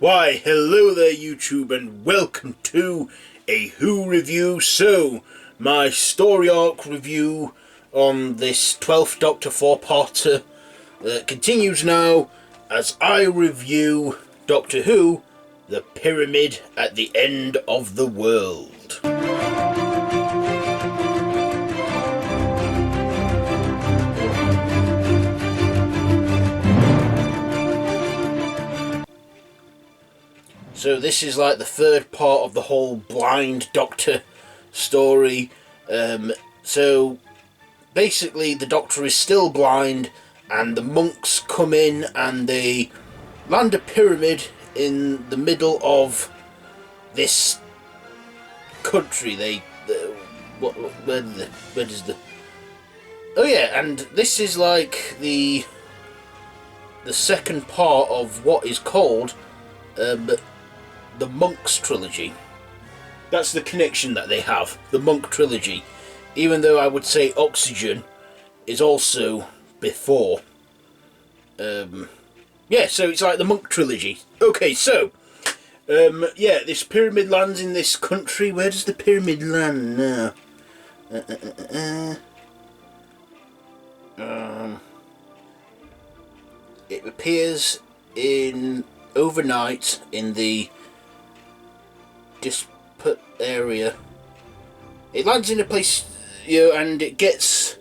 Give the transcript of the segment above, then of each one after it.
Why, hello there YouTube and welcome to a Who review. So, my story arc review on this 12th Doctor 4-parter continues now as I review Doctor Who, The Pyramid at the End of the World. So this is like the third part of the whole blind doctor story. So basically the doctor is still blind and the monks come in and they land a pyramid in the middle of this country. Where does the... Oh yeah, and this is like the second part of what is called the Monk Trilogy. That's the connection that they have, the Monk Trilogy. Even though I would say Oxygen is also before. Yeah, so it's like the Monk Trilogy. Okay, so yeah, this pyramid lands in this country. Where does the pyramid land now? It appears in overnight in the disparate area. It lands in a place, you know, and it gets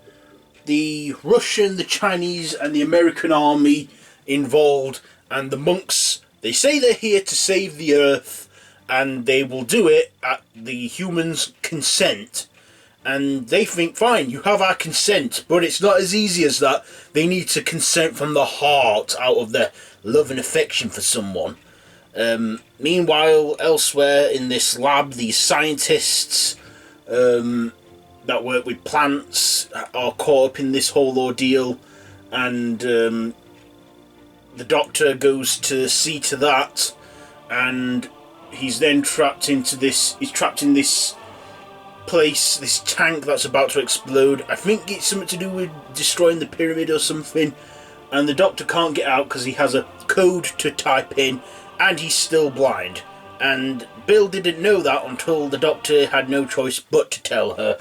the Russian, the Chinese and the American army involved, and the monks, they say they're here to save the earth and they will do it at the humans' consent. And they think, fine, you have our consent, but it's not as easy as that. They need to consent from the heart, out of their love and affection for someone. Meanwhile, elsewhere in this lab, these scientists that work with plants are caught up in this whole ordeal, and the doctor goes to see to that, and he's then trapped into this. He's trapped in this place, this tank that's about to explode. I think it's something to do with destroying the pyramid or something, and the doctor can't get out because he has a code to type in and he's still blind. And Bill didn't know that until the doctor had no choice but to tell her,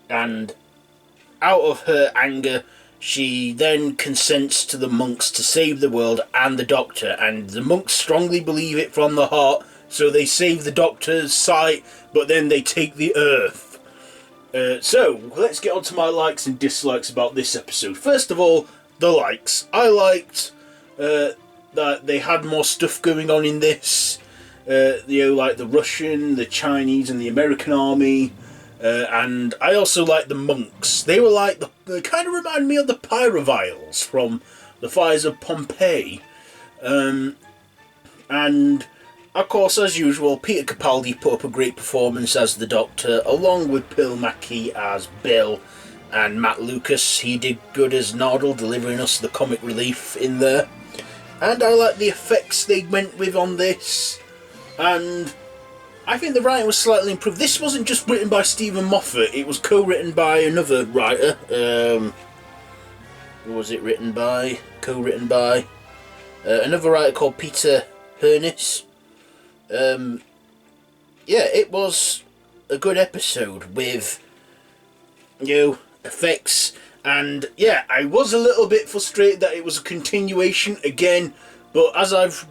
and out of her anger she then consents to the monks to save the world and the doctor, and the monks strongly believe it from the heart. So they save the doctor's sight, but then they take the earth. So, let's get on to my likes and dislikes about this episode. First of all, the likes. I liked that they had more stuff going on in this. You know, like the Russian, the Chinese and the American army. And I also liked the monks. They were like, they kind of remind me of the Pyroviles from the Fires of Pompeii. And of course, as usual, Peter Capaldi put up a great performance as the Doctor, along with Pearl Mackie as Bill, and Matt Lucas, he did good as Nardole, delivering us the comic relief in there. And I like the effects they went with on this, and I think the writing was slightly improved. This wasn't just written by Stephen Moffat, it was co-written by another writer. Who was it written by? Co-written by another writer called Peter Hurniss. Yeah, it was a good episode with, you know, effects, and yeah, I was a little bit frustrated that it was a continuation again, but as I've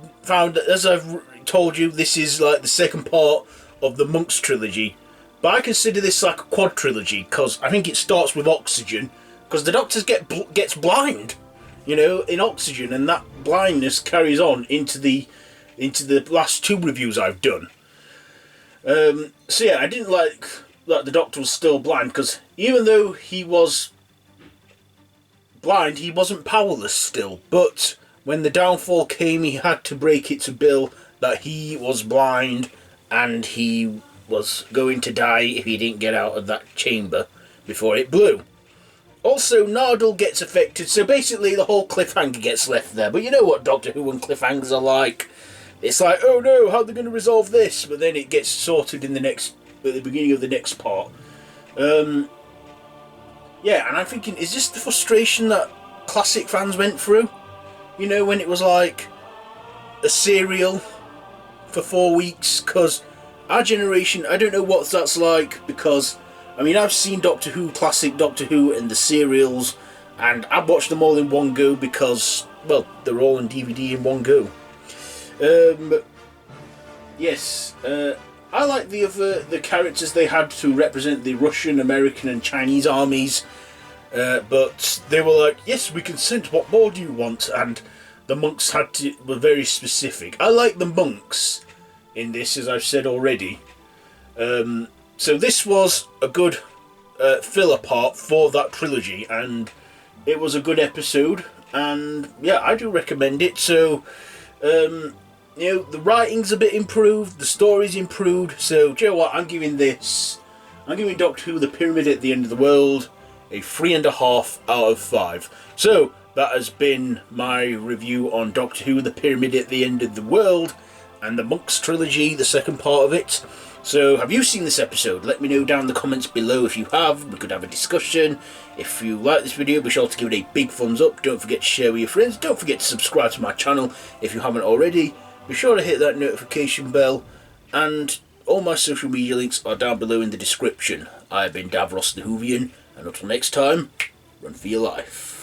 told you, this is like the second part of the Monks Trilogy, but I consider this like a quad trilogy, because I think it starts with Oxygen, because the Doctor gets blind, you know, in Oxygen, and that blindness carries on into the last two reviews I've done. So yeah, I didn't like that the Doctor was still blind, because even though he was blind, he wasn't powerless still. But when the downfall came, he had to break it to Bill that he was blind and he was going to die if he didn't get out of that chamber before it blew. Also, Nardole gets affected, so basically the whole cliffhanger gets left there. But you know what Doctor Who and cliffhangers are like. It's like, oh no, how are they going to resolve this? But then it gets sorted in at the beginning of the next part. Yeah, and I'm thinking, is this the frustration that classic fans went through? You know, when it was like a serial for 4 weeks, because our generation, I don't know what that's like, because, I mean, I've seen Doctor Who, classic Doctor Who, and the serials, and I've watched them all in one go because, well, they're all on DVD in one go. Yes, I like the characters they had to represent the Russian, American, and Chinese armies, but they were like, yes, we consent, what more do you want? And the monks were very specific. I like the monks in this, as I've said already. So this was a good filler part for that trilogy, and it was a good episode, and yeah, I do recommend it. So, you know, the writing's a bit improved, the story's improved, so do you know what, I'm giving Doctor Who, The Pyramid at the End of the World, a 3.5 out of 5. So, that has been my review on Doctor Who, The Pyramid at the End of the World, and the Monk Trilogy, the second part of it. So, have you seen this episode? Let me know down in the comments below if you have. We could have a discussion. If you like this video, be sure to give it a big thumbs up. Don't forget to share with your friends. Don't forget to subscribe to my channel if you haven't already. Be sure to hit that notification bell. And all my social media links are down below in the description. I have been Davros the Whovian, and until next time, run for your life.